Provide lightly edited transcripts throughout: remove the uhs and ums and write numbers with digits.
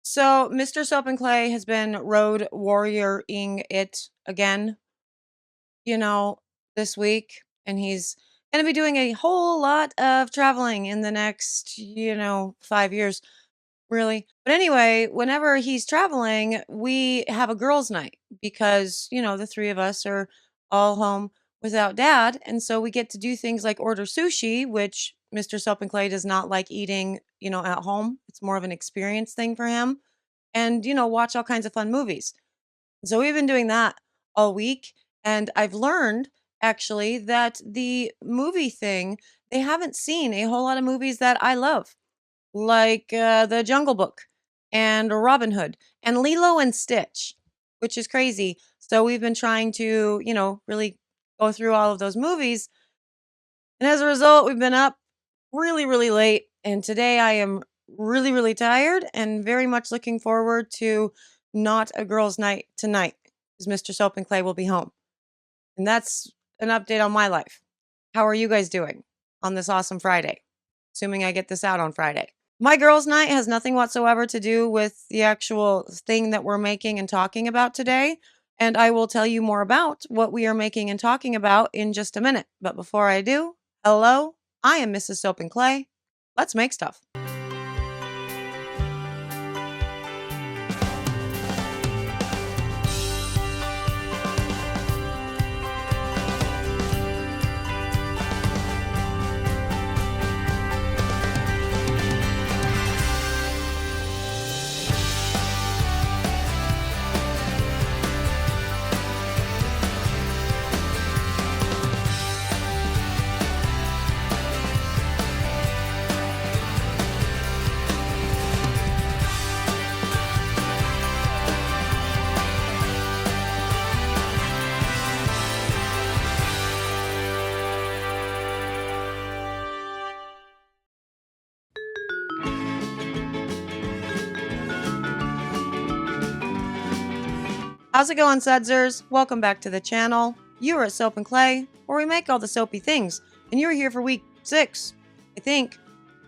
So Mr. Soap and Clay has been road warrioring it again, you know, this week. And he's going to be doing a whole lot of traveling in the next, 5 years, really. But anyway, whenever he's traveling, we have a girls' night because, the three of us are all home without dad. And so we get to do things like order sushi, which Mr. Soap and Clay does not like eating, at home. It's more of an experience thing for him and, watch all kinds of fun movies. So we've been doing that all week. And I've learned actually that the movie thing, they haven't seen a whole lot of movies that I love, like The Jungle Book and Robin Hood and Lilo and Stitch, which is crazy. So we've been trying to, really go through all of those movies. And as a result, we've been up really, really late. And today I am really, really tired and very much looking forward to not a girls' night tonight because Mr. Soap and Clay will be home. And that's an update on my life. How are you guys doing on this awesome Friday? Assuming I get this out on Friday. My girls' night has nothing whatsoever to do with the actual thing that we're making and talking about today. And I will tell you more about what we are making and talking about in just a minute. But before I do, hello, I am Mrs. Soap and Clay. Let's make stuff. How's it going, Sudzers? Welcome back to the channel. You are at Soap and Clay, where we make all the soapy things. And you're here for week 6, I think,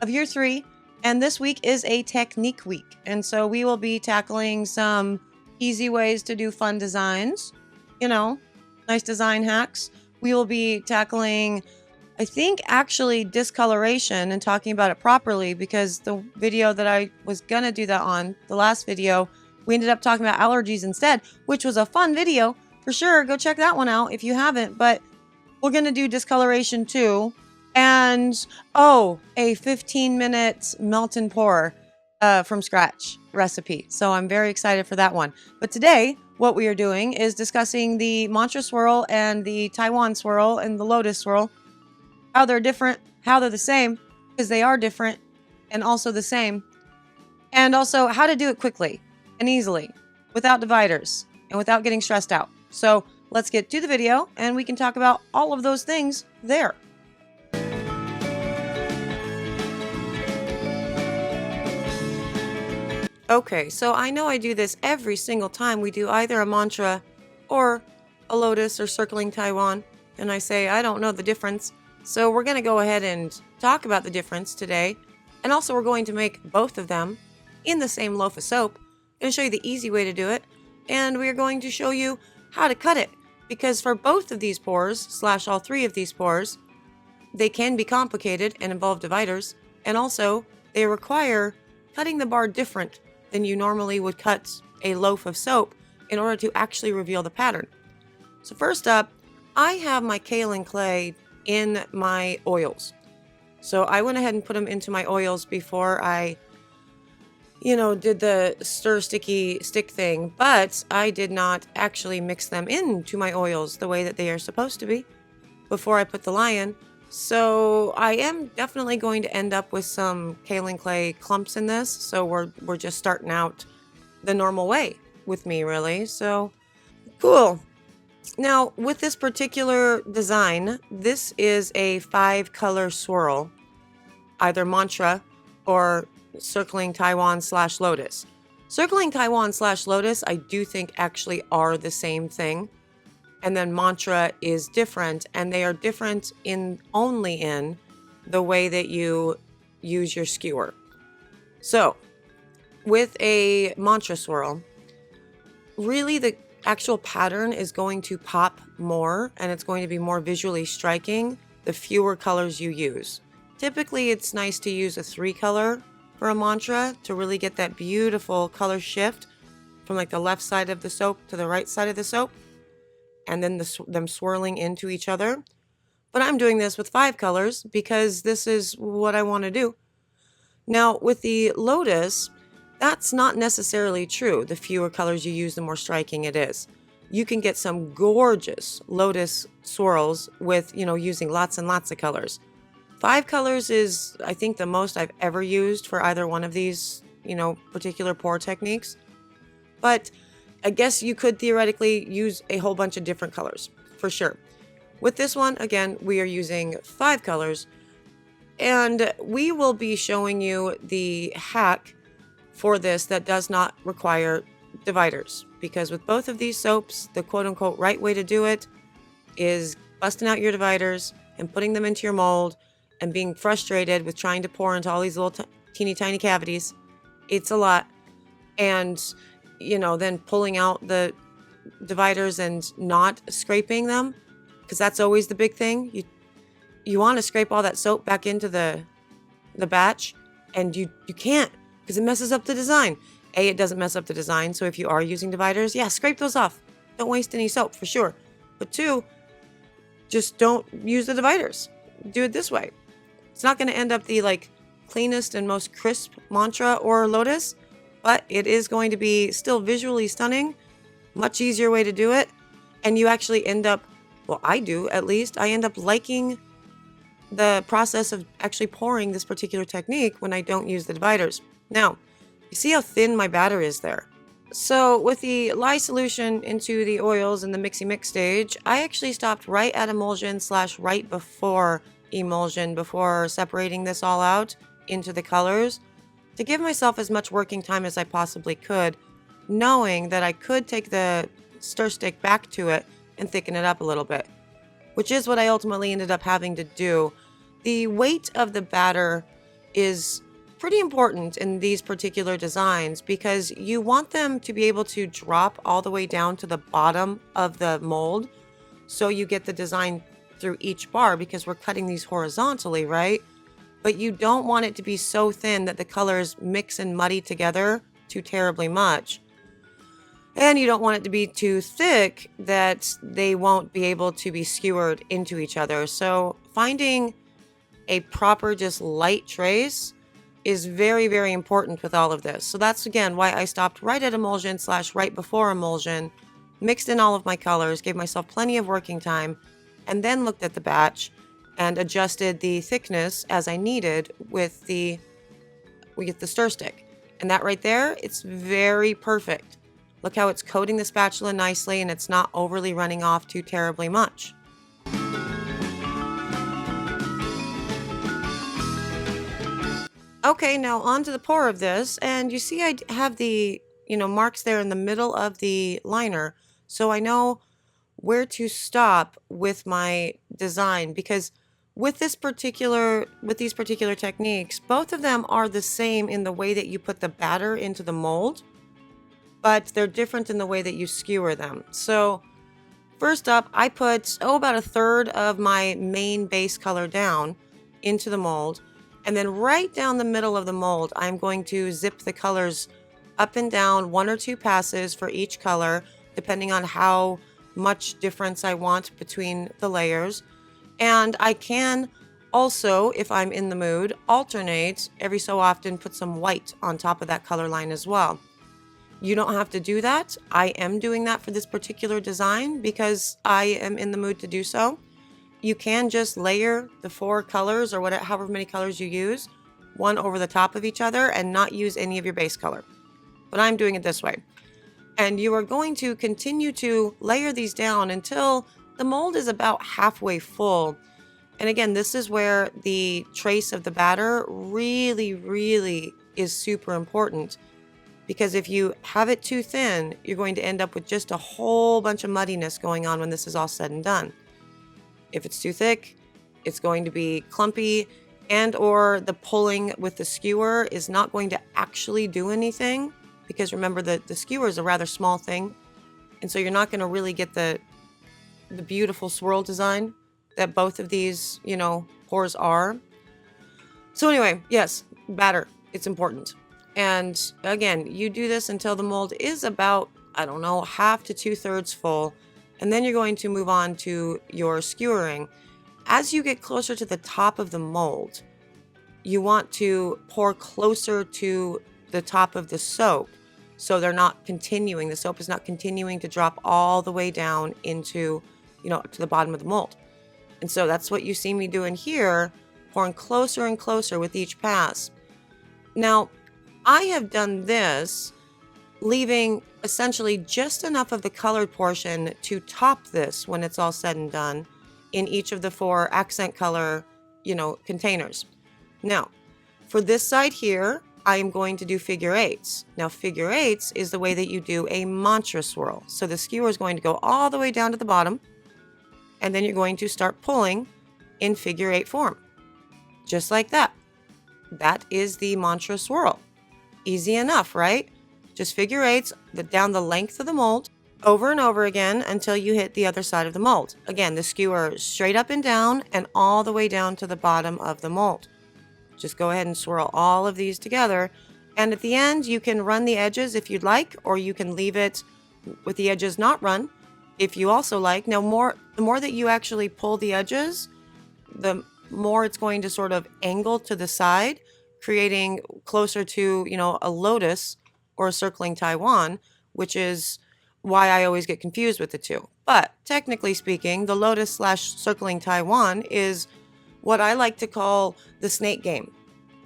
of year 3. And this week is a technique week. And so we will be tackling some easy ways to do fun designs. Nice design hacks. We will be tackling, I think, actually discoloration and talking about it properly, because the video that I was going to do that on, the last video, we ended up talking about allergies instead, which was a fun video for sure. Go check that one out if you haven't. But we're going to do discoloration too. And, a 15-minute melt and pour from scratch recipe. So I'm very excited for that one. But today, what we are doing is discussing the Mantra Swirl and the Taiwan Swirl and the Lotus Swirl. How they're different, how they're the same, because they are different and also the same. And also how to do it quickly and easily, without dividers, and without getting stressed out. So let's get to the video, and we can talk about all of those things there. Okay, so I know I do this every single time we do either a mantra or a lotus or circling Taiwan, and I say I don't know the difference. So we're going to go ahead and talk about the difference today, and also we're going to make both of them in the same loaf of soap. I'm going to show you the easy way to do it, and we are going to show you how to cut it, because for both of these pours, / all 3 of these pours, they can be complicated and involve dividers, and also they require cutting the bar different than you normally would cut a loaf of soap in order to actually reveal the pattern. So first up, I have my kaolin clay in my oils. So I went ahead and put them into my oils before I did the stir sticky stick thing, but I did not actually mix them into my oils the way that they are supposed to be before I put the lye in. So I am definitely going to end up with some kaolin clay clumps in this. So we're just starting out the normal way with me, really. So cool. Now with this particular design, this is a 5-color swirl, either mantra or circling Taiwan / Lotus. Circling Taiwan / Lotus, I do think actually are the same thing. And then mantra is different, and they are different only in the way that you use your skewer. So with a mantra swirl, really the actual pattern is going to pop more and it's going to be more visually striking the fewer colors you use. Typically, it's nice to use a 3-color for a mantra to really get that beautiful color shift from like the left side of the soap to the right side of the soap, and then them swirling into each other. But I'm doing this with 5 colors because this is what I want to do. Now, with the Lotus, that's not necessarily true. The fewer colors you use, the more striking it is. You can get some gorgeous Lotus swirls with, using lots and lots of colors. 5 colors is, I think, the most I've ever used for either one of these, particular pour techniques. But I guess you could theoretically use a whole bunch of different colors, for sure. With this one, again, we are using 5 colors. And we will be showing you the hack for this that does not require dividers. Because with both of these soaps, the quote-unquote right way to do it is busting out your dividers and putting them into your mold and being frustrated with trying to pour into all these little teeny tiny cavities. It's a lot. And, then pulling out the dividers and not scraping them, because that's always the big thing. You want to scrape all that soap back into the batch, and you can't because it messes up the design. A, it doesn't mess up the design, so if you are using dividers, yeah, scrape those off. Don't waste any soap, for sure. But 2, just don't use the dividers. Do it this way. It's not going to end up the cleanest and most crisp mantra or Lotus, but it is going to be still visually stunning, much easier way to do it, and you actually end up, well, I do at least, I end up liking the process of actually pouring this particular technique when I don't use the dividers. Now, you see how thin my batter is there. So with the lye solution into the oils in the mixy mix stage, I actually stopped right at emulsion / right before emulsion before separating this all out into the colors to give myself as much working time as I possibly could, knowing that I could take the stir stick back to it and thicken it up a little bit, which is what I ultimately ended up having to do. The weight of the batter is pretty important in these particular designs because you want them to be able to drop all the way down to the bottom of the mold so you get the design through each bar, because we're cutting these horizontally, right? But you don't want it to be so thin that the colors mix and muddy together too terribly much. And you don't want it to be too thick that they won't be able to be skewered into each other. So finding a proper, just light trace is very, very important with all of this. So that's, again, why I stopped right at emulsion / right before emulsion, mixed in all of my colors, gave myself plenty of working time, and then looked at the batch and adjusted the thickness as I needed with the stir stick. And that right there, it's very perfect. Look how it's coating the spatula nicely and it's not overly running off too terribly much. Okay, now on to the pour of this, and you see I have the, marks there in the middle of the liner, so I know where to stop with my design, because with these particular techniques, both of them are the same in the way that you put the batter into the mold, but they're different in the way that you skewer them. So first up, I put, about 1/3 of my main base color down into the mold. And then right down the middle of the mold, I'm going to zip the colors up and down 1 or 2 passes for each color, depending on how much difference I want between the layers. And I can also, if I'm in the mood, alternate every so often, put some white on top of that color line as well. You don't have to do that. I am doing that for this particular design because I am in the mood to do so. You can just layer the 4 colors or however many colors you use, one over the top of each other, and not use any of your base color. But I'm doing it this way. And you are going to continue to layer these down until the mold is about halfway full. And again, this is where the trace of the batter really, really is super important. Because if you have it too thin, you're going to end up with just a whole bunch of muddiness going on when this is all said and done. If it's too thick, it's going to be clumpy and or the pulling with the skewer is not going to actually do anything, because remember that the skewer is a rather small thing, and so you're not going to really get the beautiful swirl design that both of these, you know, pours are. So anyway, yes, batter, it's important. And again, you do this until the mold is about, I don't know, half to 2/3 full, and then you're going to move on to your skewering. As you get closer to the top of the mold, you want to pour closer to the top of the soap, so they're not continuing, the soap is not continuing to drop all the way down into, you know, to the bottom of the mold. And so that's what you see me doing here, pouring closer and closer with each pass. Now, I have done this, leaving essentially just enough of the colored portion to top this when it's all said and done in each of the 4 accent color, you know, containers. Now, for this side here, I am going to do figure 8s. Now, figure 8s is the way that you do a mantra swirl. So the skewer is going to go all the way down to the bottom, and then you're going to start pulling in figure 8 form. Just like that. That is the mantra swirl. Easy enough, right? Just figure 8s down the length of the mold over and over again until you hit the other side of the mold. Again, the skewer straight up and down and all the way down to the bottom of the mold. Just go ahead and swirl all of these together. And at the end, you can run the edges if you'd like, or you can leave it with the edges not run if you also like. Now, the more that you actually pull the edges, the more it's going to sort of angle to the side, creating closer to, you know, a lotus or a circling Taiwan, which is why I always get confused with the two. But technically speaking, the lotus / circling Taiwan is what I like to call the snake game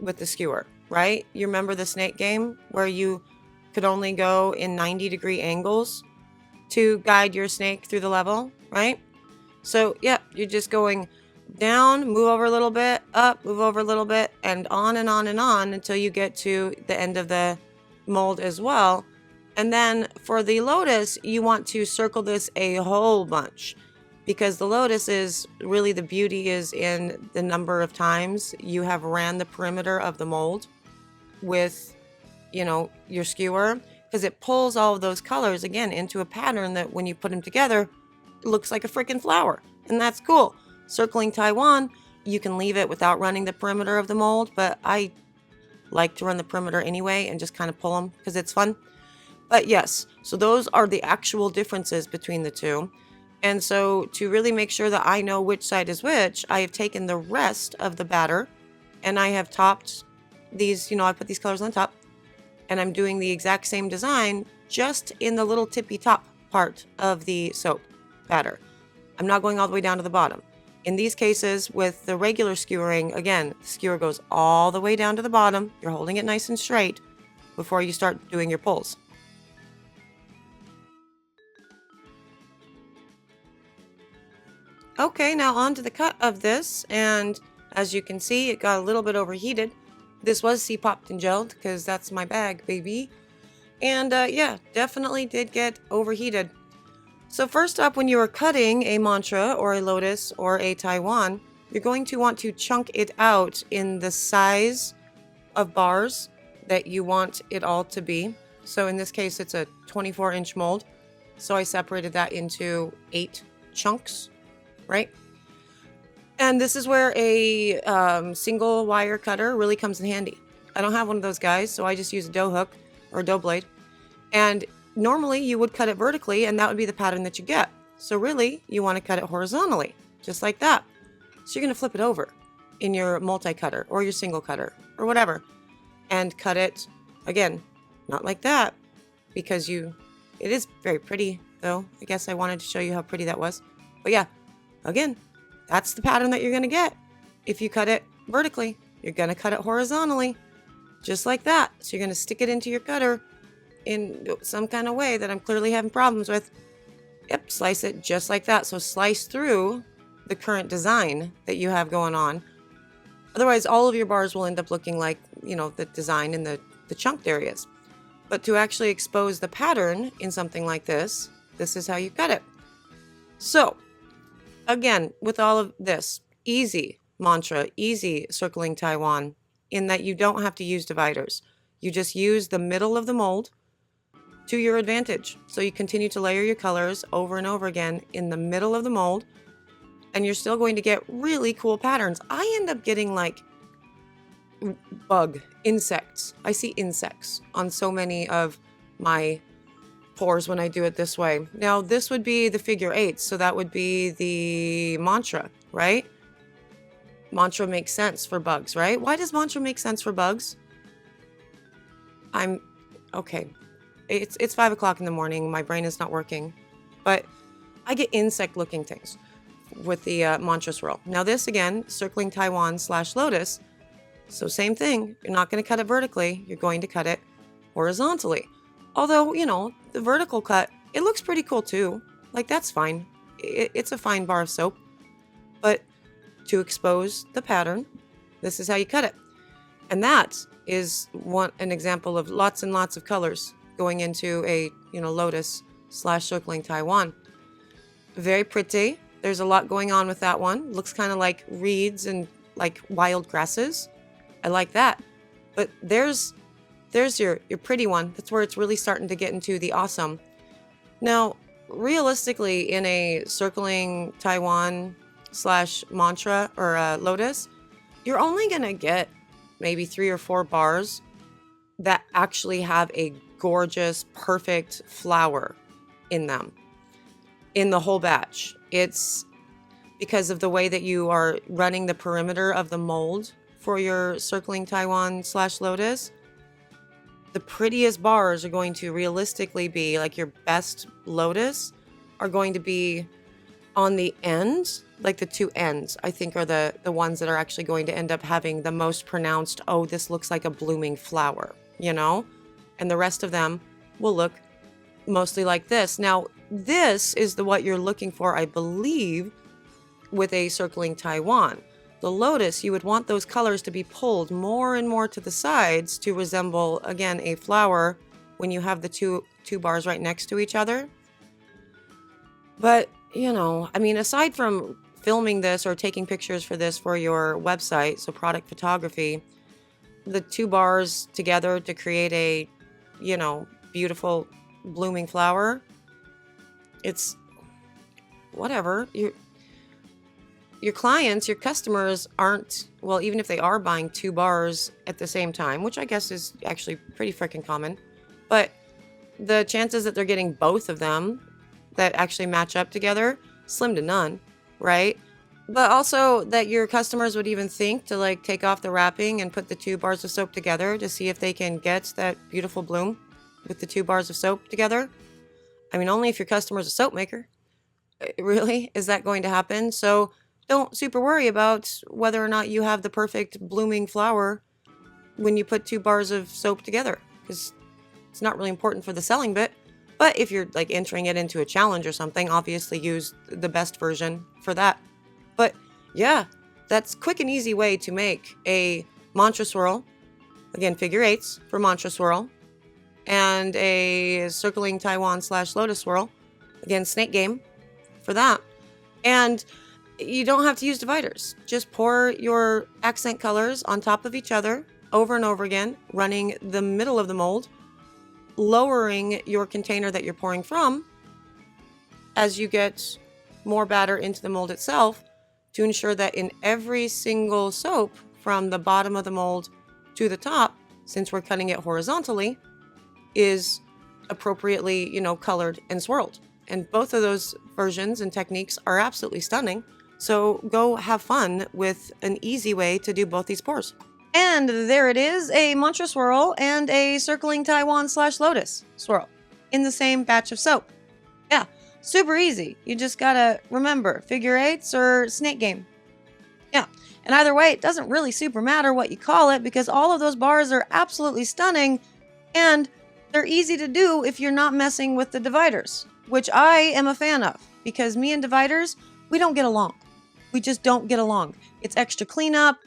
with the skewer, right? You remember the snake game where you could only go in 90-degree angles to guide your snake through the level, right? So yeah, you're just going down, move over a little bit, up, move over a little bit, and on and on and on until you get to the end of the mold as well. And then for the lotus, you want to circle this a whole bunch, because the lotus is really, the beauty is in the number of times you have ran the perimeter of the mold with, you know, your skewer, because it pulls all of those colors again into a pattern that when you put them together, it looks like a freaking flower. And that's cool. Circling Taiwan, you can leave it without running the perimeter of the mold, but I like to run the perimeter anyway and just kind of pull them because it's fun. But yes, so those are the actual differences between the two. And so to really make sure that I know which side is which, I have taken the rest of the batter and I have topped these, you know, I put these colors on top, and I'm doing the exact same design just in the little tippy top part of the soap batter. I'm not going all the way down to the bottom. In these cases, with the regular skewering, again, the skewer goes all the way down to the bottom. You're holding it nice and straight before you start doing your pulls. Okay, now on to the cut of this, and as you can see, it got a little bit overheated. This was C-popped and gelled because that's my bag, baby. And yeah, definitely did get overheated. So first up, when you are cutting a mantra or a lotus or a Taiwan, you're going to want to chunk it out in the size of bars that you want it all to be. So in this case, it's a 24-inch mold. So I separated that into 8 chunks, right? And this is where a single wire cutter really comes in handy. I don't have one of those guys, so I just use a dough hook or a dough blade. And normally you would cut it vertically and that would be the pattern that you get. So really you want to cut it horizontally, just like that. So you're going to flip it over in your multi-cutter or your single cutter or whatever and cut it again, not like that, because it is very pretty though. I guess I wanted to show you how pretty that was. But yeah, again, that's the pattern that you're going to get. If you cut it vertically, you're going to cut it horizontally, just like that. So you're going to stick it into your cutter in some kind of way that I'm clearly having problems with. Yep, slice it just like that. So slice through the current design that you have going on. Otherwise, all of your bars will end up looking like, you know, the design in the chunked areas. But to actually expose the pattern in something like this is how you cut it. So again, with all of this, easy, mantra, easy circling Taiwan, in that you don't have to use dividers. You just use the middle of the mold to your advantage. So you continue to layer your colors over and over again in the middle of the mold, and you're still going to get really cool patterns. I end up getting like insects. I see insects on so many of my pours when I do it this way. Now, this would be the figure eights, so that would be the mantra, right? Mantra makes sense for bugs, right? Why does mantra make sense for bugs? Okay. It's 5 o'clock in the morning. My brain is not working, but I get insect-looking things with the mantra swirl. Now this again, circling Taiwan / Lotus. So same thing. You're not going to cut it vertically. You're going to cut it horizontally. Although, you know, the vertical cut, it looks pretty cool too. Like, that's fine. It's a fine bar of soap. But to expose the pattern, this is how you cut it. And that is an example of lots and lots of colors going into a, Lotus / circling Taiwan. Very pretty. There's a lot going on with that one. Looks kind of like reeds and like wild grasses. I like that. But there's your pretty one. That's where it's really starting to get into the awesome. Now, realistically, in a circling Taiwan / mantra or Lotus, you're only going to get maybe 3 or 4 bars that actually have a gorgeous, perfect flower in them in the whole batch. It's because of the way that you are running the perimeter of the mold for your circling Taiwan / Lotus. The prettiest bars are going to realistically be, like, your best Lotus are going to be on the end, like the 2 ends, I think, are the ones that are actually going to end up having the most pronounced, oh, this looks like a blooming flower, And the rest of them will look mostly like this. Now, this is what you're looking for, I believe, with a circling Taiwan. The Lotus, you would want those colors to be pulled more and more to the sides to resemble, again, a flower when you have the two bars right next to each other. But, aside from filming this or taking pictures for this for your website, so product photography, the 2 bars together to create a, beautiful blooming flower, it's whatever. Your clients, your customers aren't, well, even if they are buying 2 bars at the same time, which I guess is actually pretty freaking common, but the chances that they're getting both of them that actually match up together, slim to none, right? But also that your customers would even think to, like, take off the wrapping and put the 2 bars of soap together to see if they can get that beautiful bloom with the 2 bars of soap together. Only if your customer's a soap maker. Really? Is that going to happen? So don't super worry about whether or not you have the perfect blooming flower when you put 2 bars of soap together, because it's not really important for the selling bit. But if you're, like, entering it into a challenge or something, obviously use the best version for that. But yeah, that's quick and easy way to make a mantra swirl. Again, figure eights for mantra swirl, and a circling Taiwan / Lotus swirl. Again, snake game for that. And you don't have to use dividers. Just pour your accent colors on top of each other over and over again, running the middle of the mold, lowering your container that you're pouring from as you get more batter into the mold itself, to ensure that in every single soap from the bottom of the mold to the top, since we're cutting it horizontally, is appropriately, colored and swirled. And both of those versions and techniques are absolutely stunning. So go have fun with an easy way to do both these pours. And there it is, a mantra swirl and a circling Taiwan / Lotus swirl in the same batch of soap. Yeah, super easy. You just gotta remember, figure eights or snake game. Yeah, and either way, it doesn't really super matter what you call it, because all of those bars are absolutely stunning, and they're easy to do if you're not messing with the dividers, which I am a fan of, because me and dividers, we don't get along. We just don't get along. It's extra cleanup.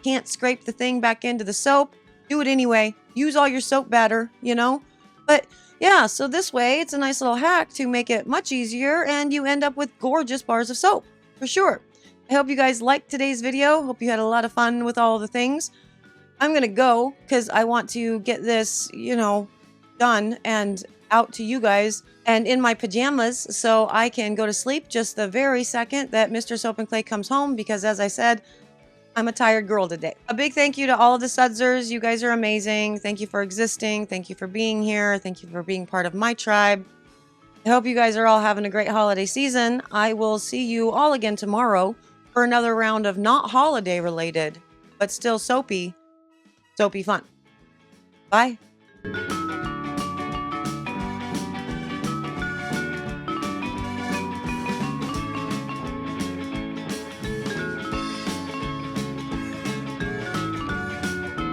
Can't scrape the thing back into the soap. Do it anyway. Use all your soap batter, But yeah, so this way it's a nice little hack to make it much easier, and you end up with gorgeous bars of soap, for sure. I hope you guys liked today's video. Hope you had a lot of fun with all the things. I'm gonna go because I want to get this, done and out to you guys and in my pajamas so I can go to sleep just the very second that Mr. Soap and Clay comes home, because as I said, I'm a tired girl today. A big thank you to all of the Sudsers. You guys are amazing. Thank you for existing. Thank you for being here. Thank you for being part of my tribe. I hope you guys are all having a great holiday season. I will see you all again tomorrow for another round of not holiday related, but still soapy fun. Bye.